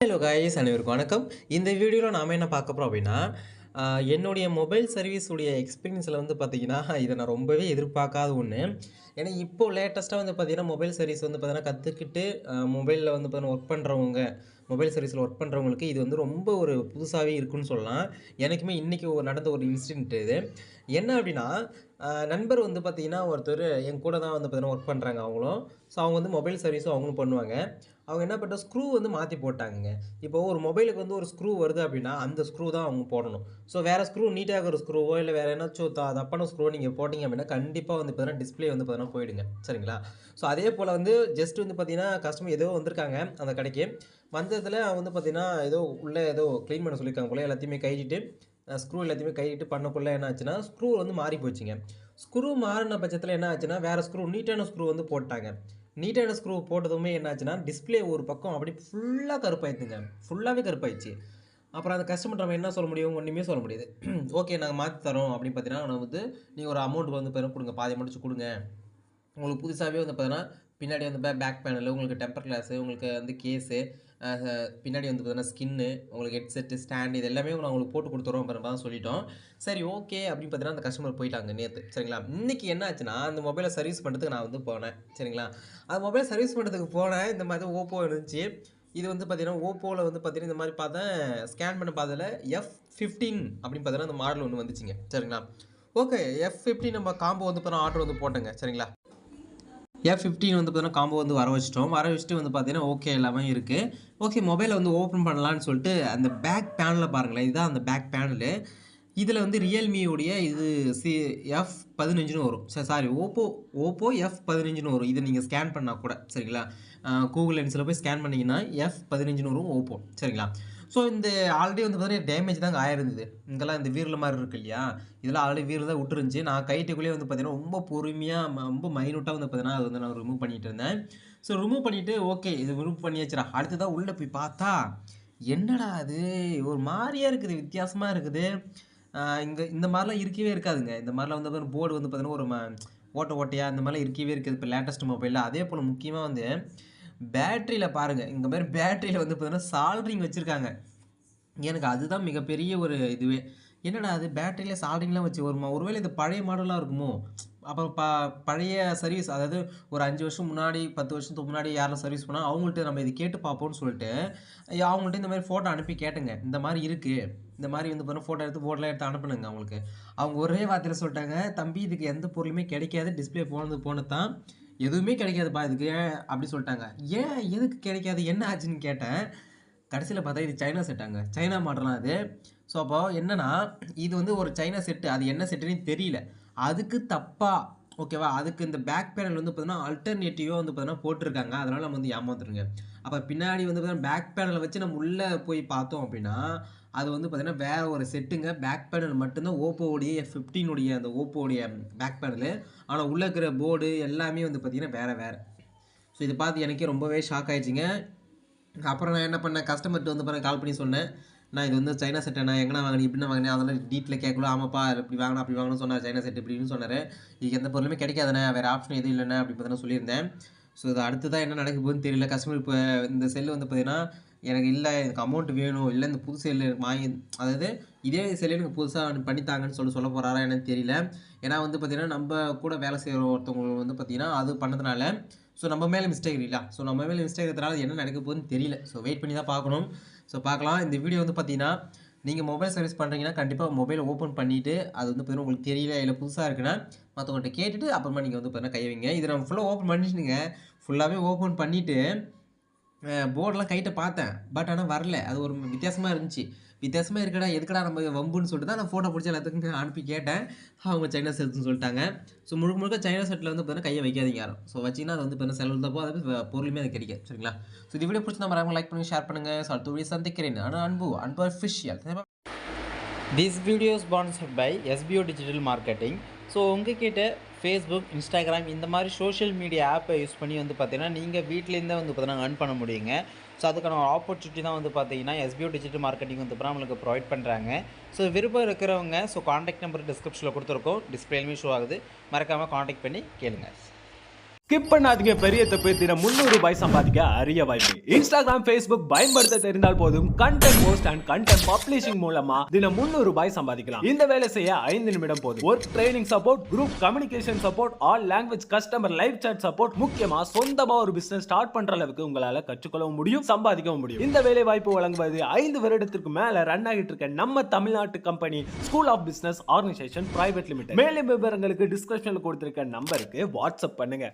Hello guys, அனைவருக்கும் வணக்கம். இந்த வீடியோவில் நாம் என்ன பார்க்க போகிறோம் அப்படின்னா, என்னுடைய மொபைல் சர்வீஸ் உடைய எக்ஸ்பீரியன்ஸில் வந்து பார்த்தீங்கன்னா, இதை நான் ரொம்பவே எதிர்பார்க்காத ஒன்று. ஏன்னா இப்போ லேட்டஸ்ட்டாக வந்து பார்த்தீங்கன்னா, மொபைல் சர்வீஸ் வந்து பார்த்தீங்கன்னா கற்றுக்கிட்டு மொபைலில் வந்து பார்த்தீங்கன்னா ஒர்க் பண்ணுறவங்க, மொபைல் சர்வீஸில் ஒர்க் பண்ணுறவங்களுக்கு இது வந்து ரொம்ப ஒரு புதுசாகவே இருக்குன்னு சொல்லலாம். எனக்குமே இன்றைக்கி நடந்த ஒரு இன்சிடென்ட் இது. என்ன அப்படின்னா, நண்பர் வந்து பார்த்தீங்கன்னா ஒருத்தர் என் கூட தான் வந்து பார்த்தீங்கன்னா ஒர்க் பண்ணுறாங்க அவங்களும். ஸோ அவங்க வந்து மொபைல் சர்வீஸும் அவங்களும் பண்ணுவாங்க. அவங்க என்ன பண்ணிட்டோம், ஸ்க்ரூ வந்து மாற்றி போட்டாங்கங்க. இப்போ ஒரு மொபைலுக்கு வந்து ஒரு ஸ்க்ரூ வருது அப்படின்னா, அந்த ஸ்க்ரூ தான் அவங்க போடணும். ஸோ வேறு ஸ்க்ரூ நீட்டாக இருக்கிற ஸ்க்ரூவோ இல்லை வேறு ஏதாச்சும் தப்பான ஸ்க்ரூவோ நீங்கள் போட்டிங்க அப்படின்னா, கண்டிப்பாக வந்து பார்த்தீங்கன்னா டிஸ்பிளே வந்து பார்த்தீங்கன்னா போயிடுங்க. சரிங்களா? ஸோ அதே போல் வந்து ஜஸ்ட் வந்து பார்த்தீங்கன்னா கஸ்டமர் ஏதோ வந்திருக்காங்க அந்த கடைக்கு. வந்ததில் வந்து பார்த்தீங்கன்னா ஏதோ உள்ளே ஏதோ க்ளீன் பண்ண சொல்லியிருக்காங்க போல. எல்லாத்தையுமே கழட்டிட்டு ஸ்க்ரூ எல்லாத்தையுமே கழட்டிட்டு பண்ணக்குள்ள என்ன ஆச்சுன்னா, ஸ்க்ரூ வந்து மாறி போச்சுங்க. ஸ்க்ரூ மாறின பட்சத்தில் என்ன ஆச்சுன்னா, வேறு ஸ்க்ரூ நீட்டான ஸ்க்ரூ வந்து போட்டாங்க. நீட்டான ஸ்க்ரூ போட்டதுமே என்னாச்சுன்னா, டிஸ்பிளே ஒரு பக்கம் அப்படியே ஃபுல்லாக கருப்பாயிடுச்சுங்க. ஃபுல்லாகவே கருப்பாயிடுச்சு. அப்புறம் அந்த கஸ்டமர்ட்ட நம்ம என்ன சொல்ல முடியும்? ஒண்ணுமே சொல்ல முடியாது. ஓகே, நாங்க மாத்தி தரோம் அப்படின்னு பார்த்தீங்கன்னா, நான் வந்து நீங்க ஒரு அமௌண்ட் வந்து பாத்தீங்கன்னா குடுங்க. பாதி அமௌண்ட் குடுங்க. உங்களுக்கு புதுசாவே வந்து பார்த்தீங்கன்னா, பின்னாடி வந்து பேக் பேனலு, உங்களுக்கு டெம்பர் கிளாஸு, உங்களுக்கு வந்து கேஸு, அ பின்னாடி வந்து பார்த்தீங்கன்னா ஸ்கின்னு, உங்களுக்கு ஹெட்செட்டு, ஸ்டாண்ட் இது எல்லாமே நான் உங்களுக்கு போட்டு குடுத்துர்றோம் அப்படின்ற மாரி சொல்லிட்டோம். சரி, ஓகே அப்படின்னு பார்த்தீங்கன்னா, அந்த கஸ்டமர் போயிட்டாங்க நேத்து. சரிங்களா? இன்னைக்கு என்ன ஆச்சுன்னா, அந்த மொபைல சர்வீஸ் பண்றதுக்கு நான் வந்து போனேன். சரிங்களா? அந்த மொபைல் சர்வீஸ் பண்றதுக்கு போனேன். இந்த மாதிரி ஓப்போ இருந்துச்சு. இது வந்து பார்த்தீங்கன்னா, ஓப்போல வந்து பார்த்தீங்கன்னா, இந்த மாரி பார்த்தேன். ஸ்கேன் பண்ண பார்த்ததுல F15 அப்படின்னு பார்த்தீங்கன்னா, அந்த மாடல் ஒண்ணு வந்துச்சுங்க. சரிங்களா? ஓகே. F15 நம்ம காம்போ வந்து பார்த்தீங்கன்னா ஆர்டர் வந்து போட்டேங்க. சரிங்களா? F15 வந்து பார்த்தீங்கன்னா காம்போ வந்து வர வச்சுட்டோம். வர வச்சுட்டு வந்து பார்த்தீங்கன்னா, ஓகே எல்லாமே இருக்கு. ஓகே, மொபைல வந்து ஓப்பன் பண்ணலான்னு சொல்லிட்டு அந்த பேக் பேனல பாருங்களேன். இதுதான் அந்த பேக் பேனலு. இதில வந்து ரியல்மியுடைய இது சி F15ன்னு வரும். சாரி, ஓப்போ F15ன்னு வரும். இத நீங்க ஸ்கேன் பண்ணா கூட சரிங்களா? கூகுள் லென்ஸ்ல போய் ஸ்கேன் பண்ணீங்கன்னா F15ன்னு வரும் ஓப்போ. சரிங்களா? ஸோ இந்த ஆல்ரெடி வந்து பார்த்தீங்கன்னா டேமேஜ் தாங்க ஆயிருந்தது. இங்கெல்லாம் இந்த வீரல் மாரி இருக்கு இல்லையா? இதெல்லாம் ஆல்ரெடி வீரல் தான் விட்டுருந்துச்சு. நான் கைட்டுக்குள்ளேயே வந்து பார்த்தீங்கன்னா, ரொம்ப பொறுமையா ரொம்ப மைனூட்டா வந்து பார்த்தீங்கன்னா, அத வந்து நான் ரிமூவ் பண்ணிட்டு இருந்தேன். ஸோ ரிமூவ் பண்ணிட்டு ஓகே, இது ரிமூவ் பண்ணியாச்சுடா. அடுத்ததா உள்ள போய் பார்த்தா, என்னடா இது! ஒரு மாரியா இருக்குது. வித்தியாசமா இருக்குது. இங்க இந்த மாரிலாம் இருக்கவே இருக்காதுங்க. இந்த மாரிலாம் வந்து போர்டு வந்து பார்த்தீங்கன்னா, ஒரு ஓட்டை ஓட்டையா இந்த மாரிலாம் இருக்கவே இருக்காது. இப்ப லேட்டஸ்ட் மொபைல்ல. அதேபோல முக்கியமா வந்து பேட்டரியில பாருங்க. இந்த மாரி பேட்டரியில வந்து பார்த்தீங்கன்னா, சால்டரிங் வச்சிருக்காங்க. எனக்கு அதுதான் மிகப்பெரிய ஒரு இதுவே. என்னடா அது பேட்டரியில சால்டரிங்லாம் வச்சு வருமா? ஒருவேளை இது பழைய மாடலா இருக்குமோ? அப்ப பழைய சர்வீஸ், அதாவது ஒரு 5 வருஷம் முன்னாடி, 10 வருஷத்துக்கு முன்னாடி யாரெல்லாம் சர்வீஸ் பண்ணா அவங்கள்ட்ட நம்ம இத கேட்டு பார்ப்போம்ன்னு சொல்லிட்டு, அவங்கள்ட்ட இந்த மாரி ஃபோட்டோ அனுப்பி கேட்டேங்க. இந்த மாரி இருக்கு. இந்த மாரி வந்து பாருங்க ஃபோட்டோ எடுத்து போட்டோலாம் எடுத்து அனுப்புனேங்க அவங்களுக்கு. அவங்க ஒரே வார்த்தையில சொல்ட்டாங்க, "தம்பி, இதுக்கு எந்த பொருளுமே கிடைக்காது. டிஸ்ப்ளே போனது போனது தான். எதுவுமே கிடைக்காதுப்பா இதுக்கு" அப்படி சொல்ட்டாங்க. ஏன்? எதுக்கு கிடைக்காது? என்ன ஆச்சுன்னு கேட்டேன். கடைசியில பார்த்தா இது சைனா செட்டாங்க. சைனா மாடல்லாம் அது. ஸோ அப்போ என்னன்னா, இது வந்து ஒரு சைனா செட்டு. அது என்ன செட்டுன்னே தெரியல. அதுக்கு தப்பா, ஓகேவா? அதுக்கு இந்த பேக் பேனல் வந்து பார்த்தீங்கன்னா, அல்டர்னேட்டிவா வந்து பார்த்தீங்கன்னா போட்டுருக்காங்க. அதனால நம்ம வந்து ஏமாந்துட்டோங்க. அப்ப பின்னாடி வந்து பார்த்தீங்கன்னா, பேக் பேனல வச்சு நம்ம உள்ள போய் பார்த்தோம் அப்படின்னா, அது வந்து பார்த்தீங்கன்னா, வேற ஒரு செட்டுங்க. பேக் பேனல் மட்டும் தான் ஓப்போவுடைய F15 உடைய அந்த ஓப்போவுடைய பேக் பேனலு. ஆனா உள்ள இருக்கிற போர்டு எல்லாமே வந்து பார்த்தீங்கன்னா, வேற வேற. ஸோ இத பார்த்து எனக்கே ரொம்பவே ஷாக் ஆயிடுச்சுங்க. அப்புறம் நான் என்ன பண்ணேன், கஸ்டமர்ட்ட வந்து பாருங்க கால் பண்ணி சொன்னேன். "நான் இது வந்து சைனா செட்டுண்ணா, எங்கண்ணா வாங்குனீங்க? எப்படிண்ணா வாங்குனீங்க?" அதெல்லாம் டீட்டெயிலா கேட்கல. "ஆமாப்பா, இப்படி வாங்குனேன், அப்படி வாங்குனேன்னு சொன்னாரு. சைனா செட் இப்படின்னு சொன்னாரு. இதுக்கு எந்த பொருளுமே கிடைக்காதுண்ணே, வேற ஆப்ஷன் எதுவும் இல்லண்ணே" அப்படி பார்த்தீங்கன்னா சொல்லியிருந்தேன். ஸோ இது அடுத்ததா என்ன நடக்க போகுதுன்னு தெரியல. கஸ்டமர் இப்ப இந்த செல் வந்து பார்த்தீங்கன்னா, "எனக்கு இல்ல, எனக்கு அமௌண்ட் வேணும். இல்ல இந்த புது செல்லு எனக்கு வாங்கி, அதாவது இதே செல்லே எனக்கு புதுசா பண்ணி தாங்கன்னு" சொல்ல போறாரா என்னன்னு தெரியல. ஏன்னா வந்து பார்த்தீங்கன்னா, நம்ப கூட வேலை செய்ற ஒருத்தவங்க வந்து பார்த்தீங்கன்னா, அது பண்ணதுனால, ஸோ நம்ம மேல மிஸ்டேக் இல்லைங்களா? ஸோ நம்ம மேல மிஸ்டேக் இருக்கிறதுனால என்ன நடக்க போகுதுன்னு தெரியல. ஸோ வெயிட் பண்ணி தான் பார்க்கணும். ஸோ பார்க்கலாம். இந்த வீடியோ வந்து பார்த்தீங்கன்னா, நீங்க மொபைல் சர்வீஸ் பண்றீங்கன்னா, கண்டிப்பா மொபைல ஓப்பன் பண்ணிட்டு, அது வந்து பார்த்தீங்கன்னா உங்களுக்கு தெரியல, இல்ல புதுசா இருக்குன்னா, மத்தவங்கள்ட்ட கேட்டுட்டு அப்புறமா நீங்க வந்து பார்த்தீங்கன்னா கை வைங்க. இத நான் ஃபுல்லா ஓப்பன் பண்ணிட்டேனுங்க. ஃபுல்லாவே ஓப்பன் பண்ணிட்டு, போர்ட்லாம் கழட்ட பார்த்தேன். பட் ஆனா வரல. அது ஒரு வித்தியாசமா இருந்துச்சு. வித்தியாசமா இருக்குடா, எதுக்குடா நம்ம வம்புன்னு சொல்லிட்டு தான் நான் ஃபோட்டோ புடிச்சு எல்லாத்துக்கும் அனுப்பி கேட்டேன். அவங்க சைனா செல்ஸ்ன்னு சொல்லிட்டாங்க. ஸோ முழுக்க முழுக்க சைனா செட்ல வந்து பார்த்தீங்கன்னா கைய வைக்காதீங்க யாரும். ஸோ வச்சீங்கன்னா அது வந்து பார்த்தீங்கன்னா செலவு தான் போகும். அதே பொருளுமே அது கிடைக்காது. சரிங்களா? ஸோ இந்த வீடியோ பிடிச்சிருந்தா மறக்காம லைக் பண்ணுங்க, ஷேர் பண்ணுங்க. ஸோ அடுத்த வீடியோ சந்திக்கிறேன். ஆனா அன்பு official. This video is sponsored by SBO Digital Marketing. So உங்ககிட்ட ஃபேஸ்புக், இன்ஸ்டாகிராம் இந்த மாதிரி சோஷியல் மீடியா ஆப்பை யூஸ் பண்ணி வந்து பார்த்தீங்கன்னா, நீங்கள் வீட்டிலேருந்தே வந்து பார்த்தீங்கன்னா earn பண்ண முடியுங்க. ஸோ அதுக்கான ஒரு ஆப்பர்ச்சுனிட்டி தான் வந்து பார்த்தீங்கன்னா, SBO டிஜிட்டல் மார்க்கெட்டிங் வந்து பார்த்தீங்கன்னா நம்மளுக்கு ப்ரொவைட் பண்ணுறாங்க. ஸோ விருப்பம் இருக்கிறவங்க காண்டாக்ட் நம்பர் டிஸ்கிரிப்ஷனில் கொடுத்துருக்கோம். டிஸ்பிளேலுமே ஷோ ஆகுது. மறக்காமல் காண்டாக்ட் பண்ணி கேளுங்க. ஸ்கிப் பண்ணாதீங்க, பெரிய தப்பு. தினம் 300 ரூபாய் சம்பாதிக்க அரிய வாய்ப்பு. இன்ஸ்டாகிராம், Facebook பயன்படுத்த தெரிந்தால் போதும். Content post and content publishing மூலமா தினம் 300 ரூபாய் சம்பாதிக்கலாம். இந்த வேலை செய்ய 5 நிமிடம் போதும். Work training support, group communication support, all language customer live chat support, முக்கியமா சொந்தமா ஒரு பிசினஸ் ஸ்டார்ட் பண்ற அளவுக்கு உங்களால கற்றுக்கொள்ளவும் முடியும், சம்பாதிக்கவும் முடியும். இந்த வேலை வாய்ப்பு வழங்குவது 5 வருடத்திற்கு மேல ரன் ஆகிட்டு இருக்க நம்ம தமிழ்நாட்டு company school of business organisation private limited. மேலும் விவரங்களுக்கு டிஸ்கிரிப்ஷன்ல கொடுத்திருக்க நம்பருக்கு வாட்ஸ்அப் பண்ணுங்க.